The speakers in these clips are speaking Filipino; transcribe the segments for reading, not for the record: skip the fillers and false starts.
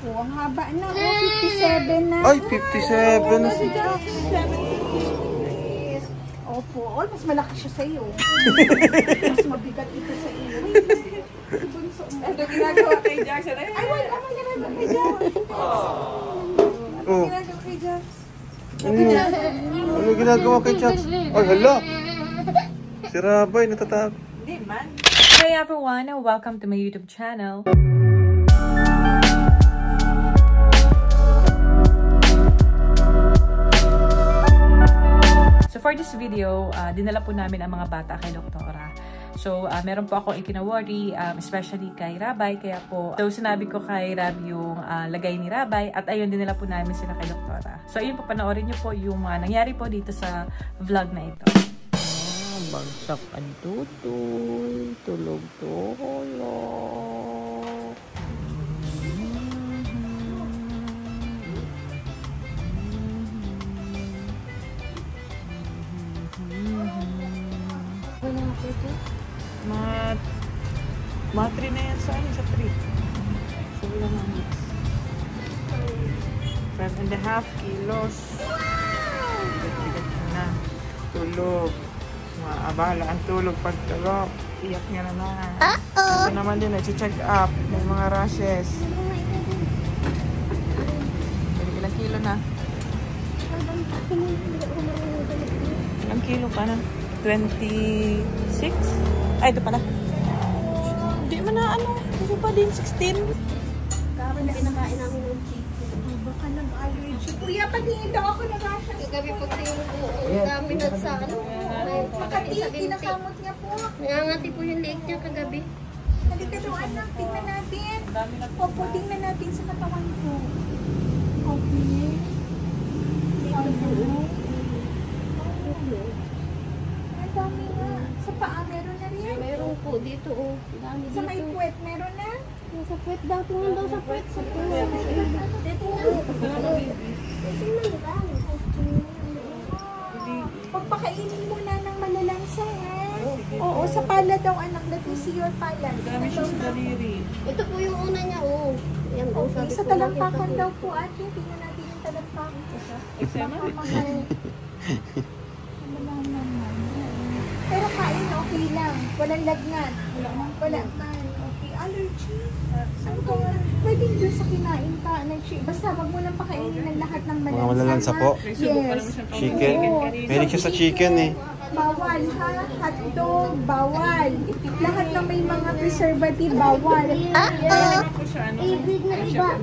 Oh, ang haba na. Oh, 57 na. Ay, 57 na si Jax. 70 Opo. Oh, mas malaki siya sa iyo. Mas mabigat ito sa iyo. Si Bunso. Ano ginagawa kay Jax? Ay, wala ka ginagawa kay Jax. Oh. Ginagawa kay Jax. Ano ginagawa kay Jax? Ay, hala. Si Rabay, natatakot. hindi man. Hey everyone, and welcome to my YouTube channel. So for this video, dinala po namin ang mga bata kay Doktora. So meron po akong ikinaworry, especially kay Rabay. Kaya po, sinabi ko kay Rab yung lagay ni Rabay. At ayun, dinala po namin sila kay Doktora. So ayun po, panoorin nyo po yung nangyari po dito sa vlog na ito. Bagsak ang tutoy. Tulog-tulog. Matri na yan sa 3. So, ilang ang 5.5 kilos. Bigat na. Tulog. Maabala ang tulog pag tulog. Iyak niya naman. Ito naman din, nag-check up. May mga rashes. Ilang kilo na? Ilang kilo ka na? 26? Ay, ito pala. Hindi mo na ano. Ito pa din, 16. Kami na kinakain namin ng chicken. Baka nag-allergy. Kuya, patingin daw ako ng rashes. Kagabi po yung dami nagsalo. Makati, kinakamot niya po. Nangangati po yung leg niya kagabi. Halika daw anak, tingnan natin. Opo, tingnan natin sa katawan ko. Okay. Ang dami nga. Sa paa, meron na rin. Meron po dito, oh. Dami Sa may dito. puwet, meron na. Sa puwet daw. Tingnan daw sa puwet. Sa puwet. Pagpakainin muna ng malalansa, ha? Oo, sa pala daw, anak. That is your pala. Dami siya sa daliri. Ito po yung una niya, oh. Yan, oh, Okay, sabi sa po talampakan nakita. daw po, ate. Tingnan natin yung talampakan. Eksema? Wala naman. Pero kain, okay lang. Walang lagnat. Wala man. Okay. Allergy. Ano ka nga? Pwede doon sa kinain ka. Basta wag mo nang pakainin ng lahat ng malansa. Mga malalansa po. May subo pa naman Yes. siyang Chicken. kanina. Mahilig siya sa chicken eh. Bawal ha. Hotdog. Bawal. Lahat ng may mga preservative. Bawal. Ano po siya, ano? Ibig na iba.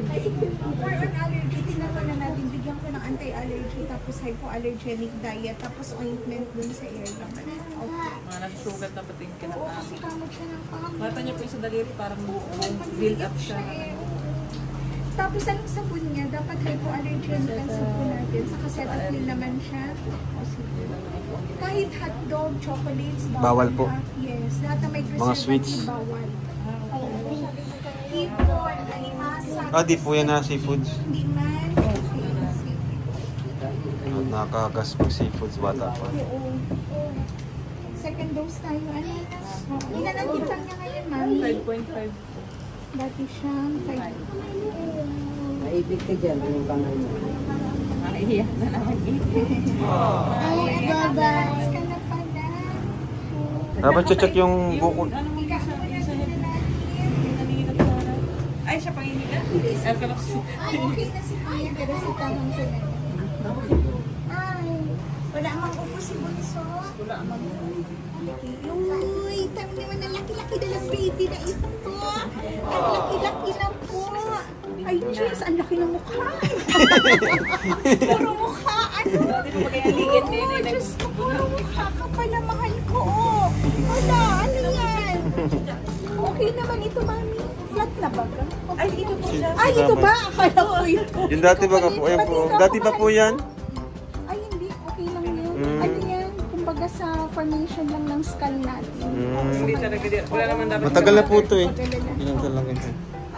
For an allergy, tinako na natin. Bigyan ko ng anti-allergy. Tapos hypoallergenic diet. Tapos ointment dun sa ear naman. Okay. Mga nagsugat na pati yung Oo, kinakain. kasi kamot siya ng kamot. Mata niya po yung sa daliri, parang build up siya. Tapos anong sabon niya? Dapat hypoallergenic ang sabon natin. Saka Cetaphil naman siya. O sige. Kahit hotdog, chocolates, Bawal po. ha? Yes. Lahat na may Mga preservative, sweets. bawal. Hipon, ay masa. Di po yan na seafoods. Hindi man. Okay. Nakakas pag seafoods bata pa. Oo. Second dose tayo. Ano? Ilan ang timpang niya ngayon, mami? 5.5. Dati siya. 5. Naibig ka dyan, yung kamay mo. Naiiyak na naman Ay, bye-bye. Mas ka na pala. Dapat check yung buko. Ano mo yung sa head? Nanginginig ko na. Ay, siya panginginig? Ay, okay na si Kuya. Pero si tamang siya na. Ay, wala mang upo si Bunso. Wala, mag Uy, tama naman ang laki-laki na lang baby na ito. Ang laki-laki na po. Ay, Diyos, ang laki ng mukha. Puro mukha, ano? Dati mo magayaligin din. Oh, Diyos ko, puro mukha ka pala, mahal ko. Oh. Wala, ano yan? Okay naman ito, mami. Flat na ba? Ay, ito po siya. Ay, ito ba? Akala ko ito. Yung dati ba po? Ayan po. Dati pa po yan? Ay, hindi. Okay lang yun. Ano yan? Kumbaga sa formation lang ng skull natin. Hindi talaga din. Wala naman dapat. Matagal na po ito eh. Magalan na. Ilan talaga ito.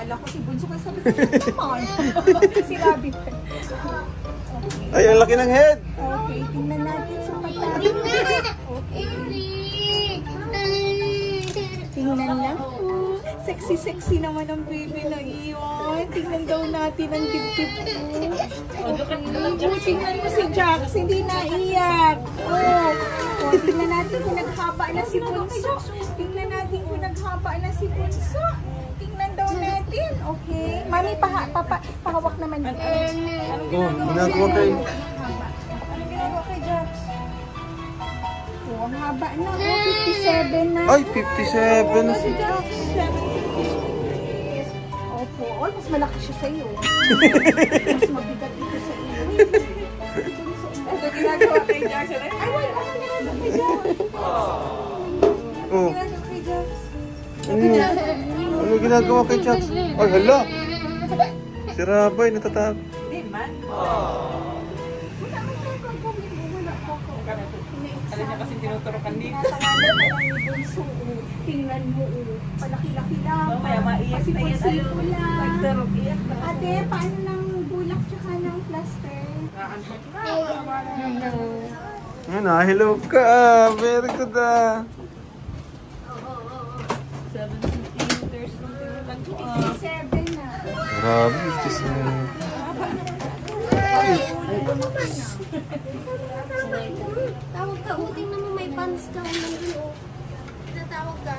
Ala ko si Bunso kasi sabi ko, naman. Si Rabi pa. Ay, ang laki ng head! Okay, tingnan natin sa pata. Okay. Tingnan lang po. Sexy naman ang baby na iyon. Tingnan daw natin ang dibdib mo. Tingnan mo si Jax, hindi naiyak. Tingnan natin kung naghaba na si Bunso. Tingnan natin kung naghaba na si Bunso. Tingnan daw natin, okay? Mami, pahawak naman. Ginagawa kayo. Ano ginagawa kay Jax? Ang haba na. 57 na. Ay, 57 na si Jax. 70. Opo. Mas malaki siya sa iyo. Mas mabigat ito sa iyo. Ano ginagawa kay Jax? Ay, wala. Ano ginagawa kay Jax? Oh. Ginagawa kay Jax? Ano ginagawa kay Jax? Ay, hala. Si Rabay, natatakot. Hindi man. Alam niya kasi tinuturokan dito. Tingnan mo, palaki-laki lang. Mamaya maiyak na yan. Pasipo lang. Nagturok, iyak na. Ate, paano ng bulak tsaka ng plaster? Ano, hello ka. Very good ah. 17 meters ng tinuturokan. 57 na. Grabe, 57. Tawag ka, tingnan mo may pants ka. Tatawag ka.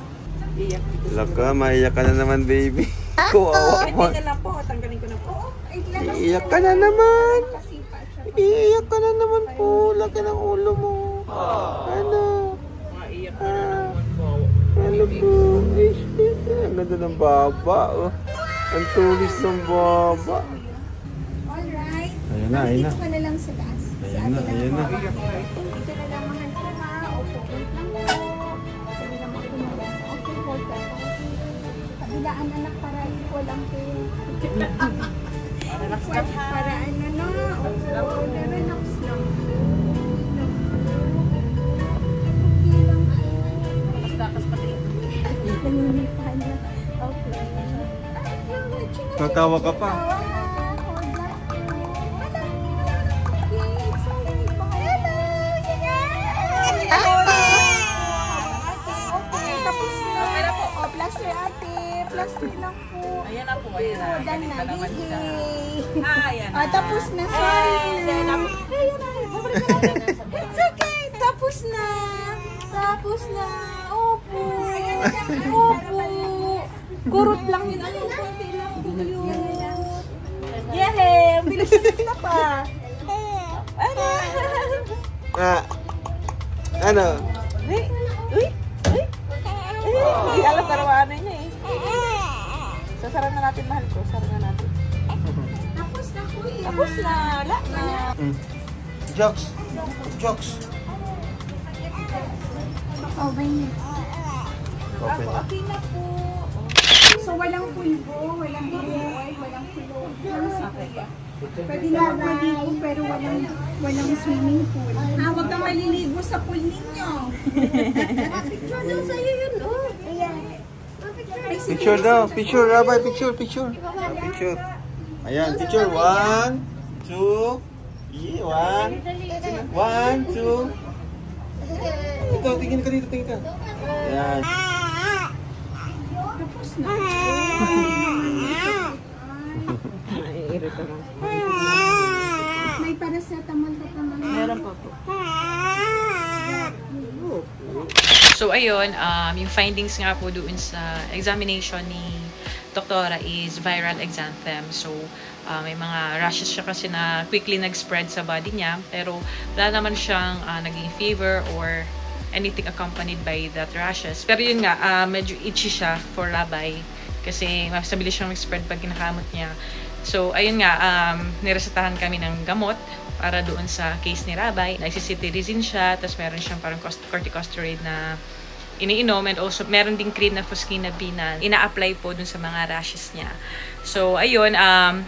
Iyak. Laka, maiyak ka na naman, baby. Kuwawa mo. Hindi na lang po. Tanggalin ko na po. Iiyak ka na naman. Pasipa siya. Iiyak ka na naman po. Laki ng ulo mo. Ano? Maiyak ka na naman po. Ano po? Ang ganda ng baba. Oh. Ang tulis ng baba. Alright. Ayan na, ayan na. Dito ka na lang sa taas. Ayan na, ayan na. Dito na lang mahal ko ha. Opo, wait lang mo. Sabi naman ko na lang. Okay, hold ka. Kabilaan anak para walang po. Relax ka. Para ano no? Opo, relax lang. Takas pati. Naninipa na. Okay. Tatawa ka pa. Plaster ate, plaster lang po. Ayan na po. Ayan na. Dan Ganito na, naman siya. yay! Ayan na. Tapos na, sorry na. Ayan na, it's okay, tapos na. Tapos na, opo. Opo. Kurot lang yun, ano, konti lang po yun. Yehey, bilis na pa. Ano? Ano? Uy! Uy! Uy! Hindi alam karawanan niya eh. Sasara na natin, mahal ko. Sara na natin. Tapos na, kuya. Tapos na. Wala na. Jokes. Jokes. Okay na. Open na. Okay na po. So, walang pulbo, walang oil, walang kulog. Pwede na maligo pero walang swimming pool. Huwag kang maliligo sa pool ninyo. Picture daw sa'yo yun, oh. Ayan. Picture daw. Picture, Rabay. Picture, picture. Picture. Ayan, picture. 1, 2. Yeah, 1. 1, 2. Ito, tingin ka dito, tingin ka. Ayan. Tapos na. Naiirita lang. May paracetamol ka naman. Meron pa po. So ayun, yung findings nga po doon sa examination ni Doktora is viral exanthem. So may mga rashes siya kasi na quickly nag-spread sa body niya, pero wala naman siyang naging fever or anything accompanied by that rashes. Pero yun nga, medyo itchy siya for Rabay kasi mas mabilis siyang mag-spread pag kinakamot niya. So ayun nga, niresetahan kami ng gamot para doon sa case ni Rabay. Nagsisitirizin siya, tapos meron siyang parang corticosteroid na iniinom, and also meron ding cream na Fusquina B na ina-apply po dun sa mga rashes niya. So ayun, 1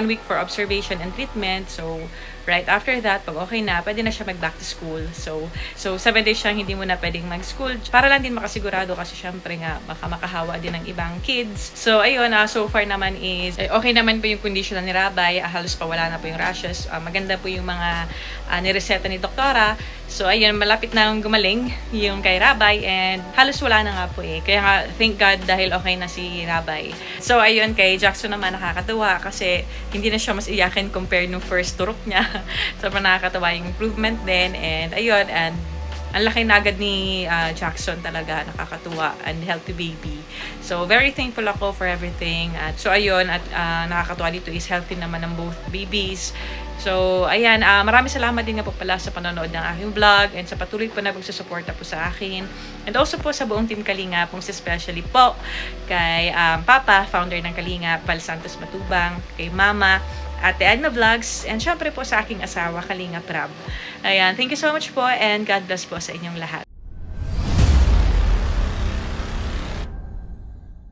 week for observation and treatment. So Right after that, pag okay na, pwede na siya mag-back to school. So 7 days siyang hindi mo na pwedeng mag-school. Para lang din makasigurado kasi syempre nga, baka makahawa din ng ibang kids. So, ayun, so far naman is, okay naman po yung condition ni Rabay. Halos pa wala na po yung rashes. Maganda po yung mga nireseta ni Doktora. So, ayun, malapit na gumaling yung kay Rabay and halos wala na nga po eh. Kaya nga, thank God dahil okay na si Rabay. So, ayun, kay Jackson naman nakakatuwa kasi hindi na siya mas iyakin compare nung first turok niya. Sobrang nakakatawa yung improvement din. And ayun, and ang laki na agad ni Jackson talaga, nakakatuwa, and healthy baby. So, very thankful ako for everything. At so, ayun, at nakakatuwa dito is healthy naman ng both babies. So, ayan, maraming salamat din nga po pala sa panonood ng aking vlog and sa patuloy po na pagsusuporta po sa akin. And also po sa buong Team Kalingap, most especially po kay Papa, founder ng Kalingap, Val Santos Matubang, kay Mama, Ate Edna Vlogs, and syempre po sa aking asawa, Kalingap Rab. Ayan, thank you so much po and God bless po sa inyong lahat.